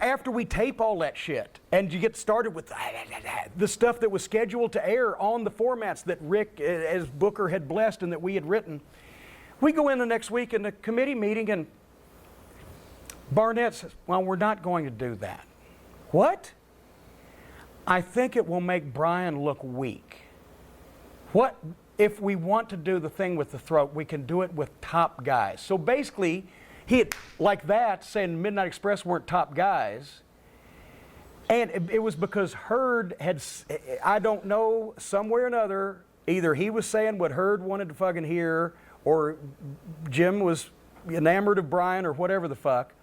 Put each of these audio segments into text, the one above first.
After we tape all that shit, and you get started with the stuff that was scheduled to air on the formats that Rick, as Booker, had blessed and that we had written, we go in the next week in the committee meeting, and Barnett says, well, we're not going to do that. What? I think it will make Brian look weak. What if we want to do the thing with the throat, we can do it with top guys. So basically, he had, like that, saying Midnight Express weren't top guys. And it was because Hurd had, I don't know, somewhere or another, either he was saying what Hurd wanted to fucking hear, or Jim was enamored of Brian, or whatever the fuck.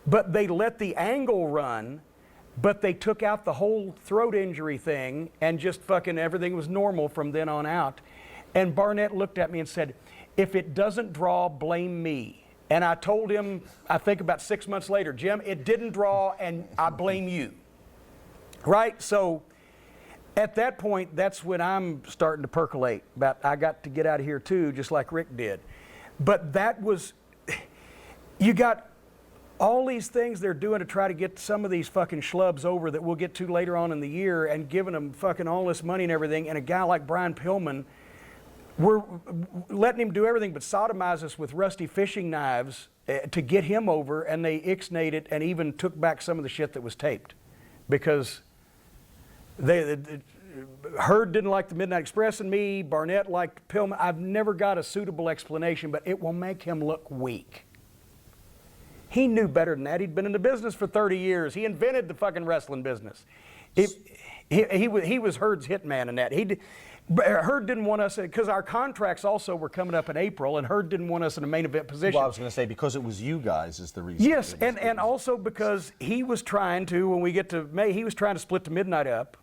But they let the angle run, but they took out the whole throat injury thing, and just fucking everything was normal from then on out. And Barnett looked at me and said, if it doesn't draw, blame me. And I told him, I think about 6 months later, Jim, it didn't draw, and I blame you. Right? So at that point, that's when I'm starting to percolate about I got to get out of here too, just like Rick did. But that was, you got all these things they're doing to try to get some of these fucking schlubs over that we'll get to later on in the year, and giving them fucking all this money and everything, and a guy like Brian Pillman, we're letting him do everything but sodomize us with rusty fishing knives to get him over, and they ixnayed it and even took back some of the shit that was taped. Because Hurd didn't like the Midnight Express and me, Barnett liked Pillman. I've never got a suitable explanation, but it will make him look weak. He knew better than that. He'd been in the business for 30 years. He invented the fucking wrestling business. He was Hurd's hitman in that. Hurd didn't want us, because our contracts also were coming up in April, and Hurd didn't want us in a main event position. Well, I was going to say, because it was you guys is the reason. Yes, and also because he was trying to, when we get to May, he was trying to split the Midnight up,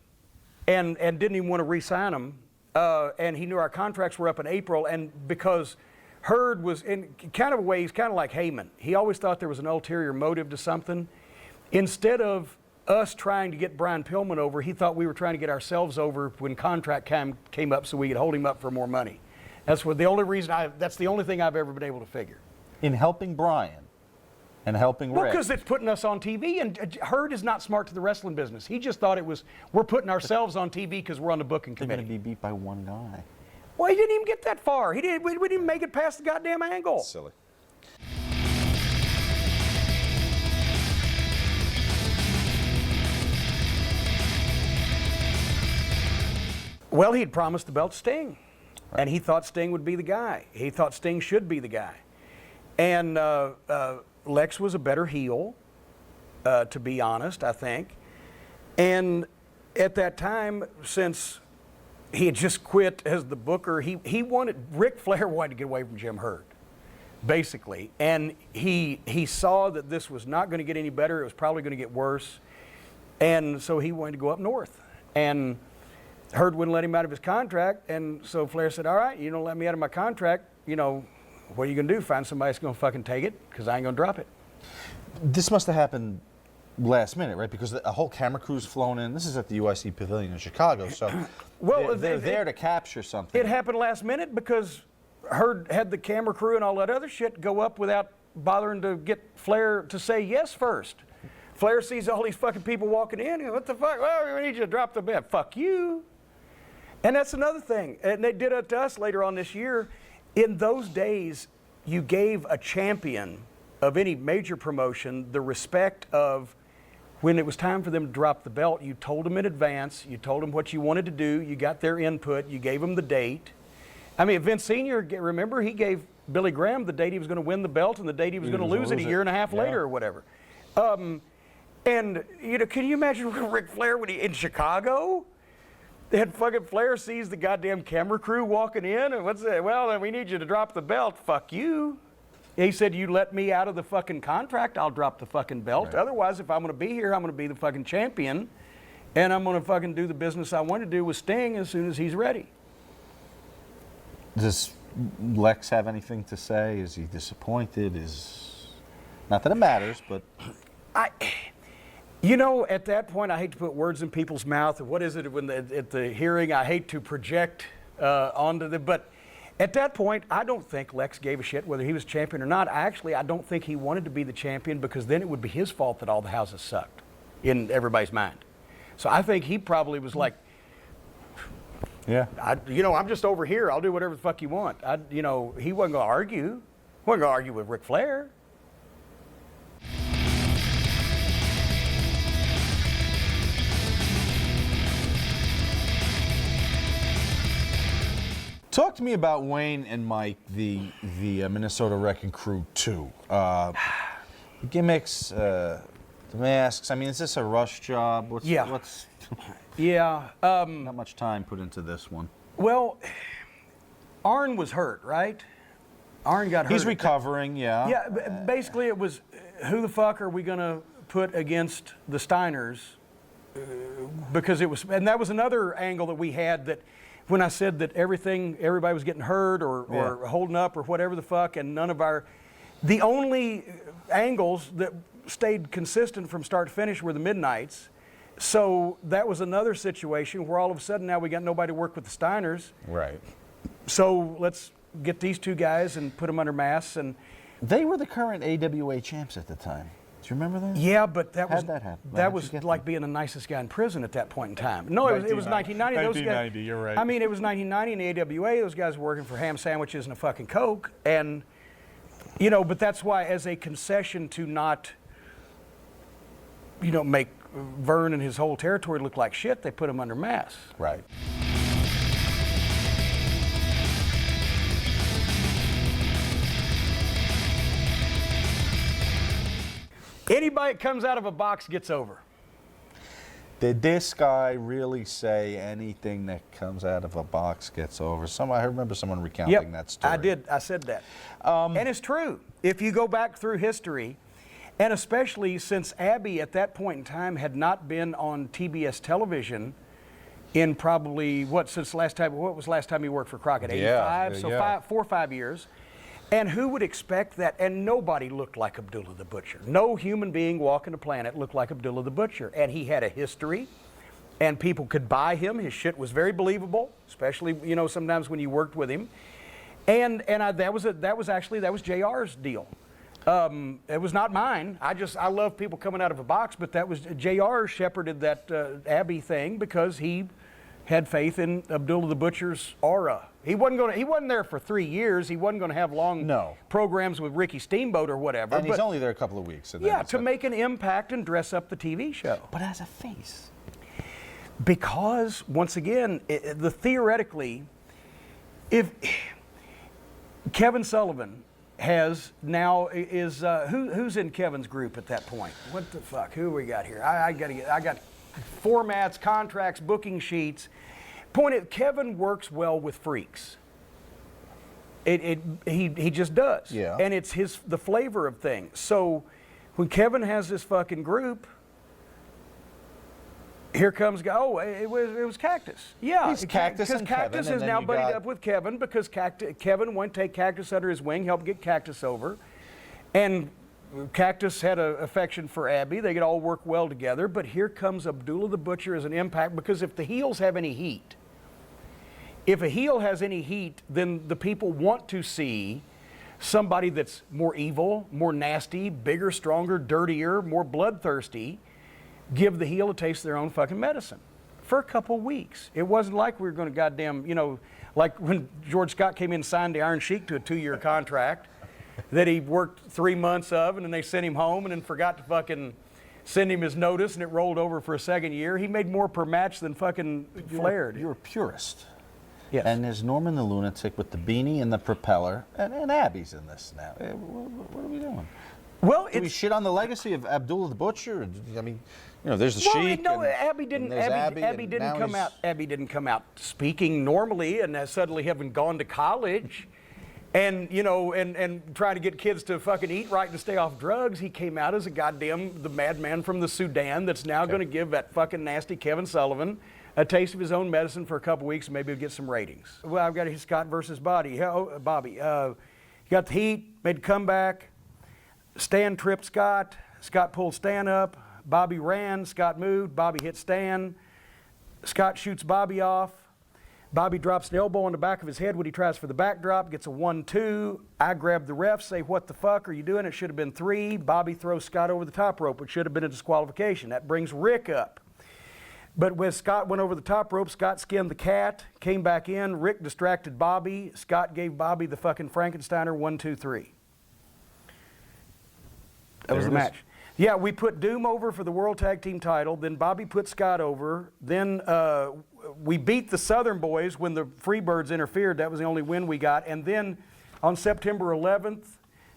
and didn't even want to re-sign them, and he knew our contracts were up in April, and because Hurd was, in kind of a way, he's kind of like Heyman. He always thought there was an ulterior motive to something. Instead of us trying to get Brian Pillman over, he thought we were trying to get ourselves over when contract came up so we could hold him up for more money. That's the only reason that's the only thing I've ever been able to figure. In helping Brian and helping Rick. Well, because it's putting us on TV, and Hurd is not smart to the wrestling business. He just thought it was, we're putting ourselves on TV because we're on the booking They're committee. going to be beat by one guy. Well, he didn't even get that far. We didn't even make it past the goddamn angle. That's silly. Well, he'd promised the belt to Sting, and he thought Sting would be the guy. He thought Sting should be the guy. And Lex was a better heel, to be honest, I think. And at that time, since he had just quit as the booker, Ric Flair wanted to get away from Jim Hurd, basically. And he saw that this was not going to get any better. It was probably going to get worse. And so he wanted to go up north. And Hurd wouldn't let him out of his contract, and so Flair said, all right, you don't let me out of my contract, you know, what are you going to do? Find somebody that's going to fucking take it, because I ain't going to drop it. This must have happened last minute, right? Because a whole camera crew's flown in. This is at the UIC Pavilion in Chicago, so well, they're there to capture something. It happened last minute because Hurd had the camera crew and all that other shit go up without bothering to get Flair to say yes first. Flair sees all these fucking people walking in, and what the fuck? Well, we need you to drop the bet. Fuck you. And that's another thing, and they did it to us later on this year. In those days, you gave a champion of any major promotion the respect of, when it was time for them to drop the belt, you told them in advance, you told them what you wanted to do, you got their input, you gave them the date. I mean, Vince Sr., remember, he gave Billy Graham the date he was going to win the belt and the date he was going to lose it a year and a half later or whatever. And, you know, can you imagine Ric Flair in Chicago? They had fucking Flair sees the goddamn camera crew walking in, and what's that? Well, then we need you to drop the belt. Fuck you. He said, you let me out of the fucking contract, I'll drop the fucking belt. Right. Otherwise, if I'm going to be here, I'm going to be the fucking champion, and I'm going to fucking do the business I want to do with Sting as soon as he's ready. Does Lex have anything to say? Is he disappointed? Not that it matters, but... You know, at that point, I hate to put words in people's mouth. What is it when at the hearing? I hate to project onto them, but At that point, I don't think Lex gave a shit whether he was champion or not. Actually, I don't think he wanted to be the champion because then it would be his fault that all the houses sucked in everybody's mind. So I think he probably was like, Yeah. I'm just over here. I'll do whatever the fuck you want. He wasn't going to argue. He wasn't going to argue with Ric Flair. Talk to me about Wayne and Mike, the Minnesota Wrecking Crew 2. The gimmicks, the masks. I mean, is this a rush job? What's Yeah. Not much time put into this one. Well, Arn was hurt, right? Arn got hurt. He's recovering, yeah. Yeah, basically it was, who the fuck are we going to put against the Steiners? Because it was, and that was another angle that we had that when I said that everybody was getting hurt or holding up or whatever the fuck, and the only angles that stayed consistent from start to finish were the Midnights. So that was another situation where all of a sudden now we got nobody to work with the Steiners. Right. So let's get these two guys and put them under masks. And they were the current AWA champs at the time. Do you remember that? Yeah, but How'd that happen? That was like being the nicest guy in prison at that point in time. No, it was 1990. 1990, you're right. I mean, it was 1990 in the AWA. Those guys were working for ham sandwiches and a fucking Coke. And, but that's why as a concession to not, make Vern and his whole territory look like shit, they put him under masks. Right. Anybody that comes out of a box gets over. Did this guy really say anything that comes out of a box gets over? I remember someone recounting that story. I did. I said that. And it's true. If you go back through history, and especially since Abby at that point in time had not been on TBS television in probably, what was the last time he worked for Crockett? 85? So 4 or 5 years. And who would expect that? And nobody looked like Abdullah the Butcher. No human being walking the planet looked like Abdullah the Butcher. And he had a history, and people could buy him. His shit was very believable, especially, sometimes when you worked with him. And that was JR's deal. It was not mine. I love people coming out of a box, but that was JR shepherded that Abbey thing because he had faith in Abdullah the Butcher's aura. He wasn't there for 3 years. He wasn't going to have long programs with Ricky Steamboat or whatever. And he's only there a couple of weeks. To make an impact and dress up the TV show. But as a face. Because, once again, theoretically, if Kevin Sullivan who's in Kevin's group at that point? What the fuck? Who we got here? I got formats, contracts, booking sheets. Point is, Kevin works well with freaks. He just does. Yeah. And it's the flavor of things. So when Kevin has this fucking group, here comes, it was Cactus. Yeah. He's Cactus and Cactus Kevin, is now buddied up with Kevin because Kevin won't take Cactus under his wing, help get Cactus over. And Cactus had an affection for Abby. They could all work well together. But here comes Abdullah the Butcher as an impact, because if the heels have any heat, if a heel has any heat, then the people want to see somebody that's more evil, more nasty, bigger, stronger, dirtier, more bloodthirsty, give the heel a taste of their own fucking medicine for a couple weeks. It wasn't like we were going to goddamn, like when George Scott came in and signed the Iron Sheik to a 2-year contract that he worked 3 months of, and then they sent him home and then forgot to fucking send him his notice, and it rolled over for a second year. He made more per match than fucking Flair. You're a purist. Yes. And there's Norman the Lunatic with the beanie and the propeller, and Abby's in this now. What are we doing? Well, Do we shit on the legacy of Abdullah the Butcher? I mean, there's the Sheik. No, Abby didn't. Abby didn't come out speaking normally, and suddenly having gone to college, and and trying to get kids to fucking eat right and stay off drugs. He came out as the madman from the Sudan that's now going to give that fucking nasty Kevin Sullivan a taste of his own medicine for a couple weeks, and maybe he'll get some ratings. Well, I've got his Scott versus Bobby. He got the heat, made a comeback. Stan tripped Scott. Scott pulled Stan up. Bobby ran. Scott moved. Bobby hit Stan. Scott shoots Bobby off. Bobby drops an elbow on the back of his head when he tries for the backdrop, gets a 1-2. I grab the ref, say, what the fuck are you doing? It should have been 3. Bobby throws Scott over the top rope, which should have been a disqualification. That brings Rick up. But when Scott went over the top rope, Scott skinned the cat, came back in, Rick distracted Bobby, Scott gave Bobby the fucking Frankensteiner 1-2-3. That was the match. Yeah, we put Doom over for the World Tag Team title, then Bobby put Scott over, then we beat the Southern Boys when the Freebirds interfered. That was the only win we got. And then on September 11th,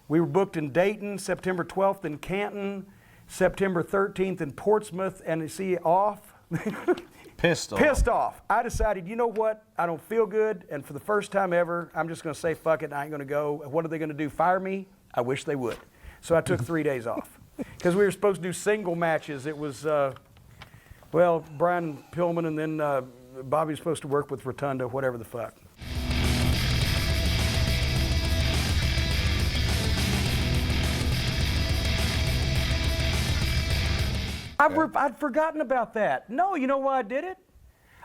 we were booked in Dayton, September 12th in Canton, September 13th in Portsmouth, and you see off. Pissed off. Pissed off. I decided, you know what? I don't feel good, and for the first time ever, I'm just going to say, fuck it, I ain't going to go. What are they going to do, fire me? I wish they would. So I took 3 days off. Because we were supposed to do single matches. It was, well, Brian Pillman, and then Bobby was supposed to work with Rotunda, whatever the fuck. I'd forgotten about that. No, you know why I did it?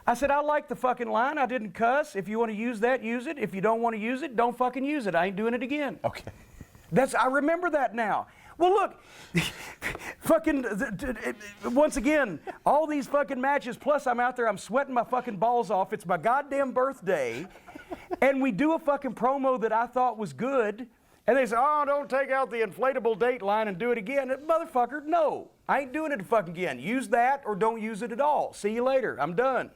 I said, I like the fucking line. I didn't cuss. If you want to use that, use it. If you don't want to use it, don't fucking use it. I ain't doing it again. Okay. I remember that now. Well, look, fucking, once again, all these fucking matches, plus I'm out there, I'm sweating my fucking balls off. It's my goddamn birthday. And we do a fucking promo that I thought was good. And they say, oh, don't take out the inflatable date line and do it again. Motherfucker, no. I ain't doing it fucking again. Use that or don't use it at all. See you later. I'm done.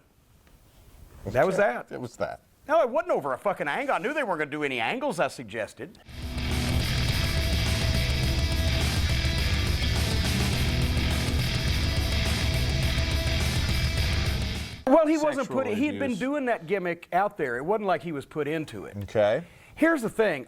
That was that. It was that. No, it wasn't over a fucking angle. I knew they weren't going to do any angles I suggested. Well, he wasn't put. He had been doing that gimmick out there. It wasn't like he was put into it. Okay. Here's the thing.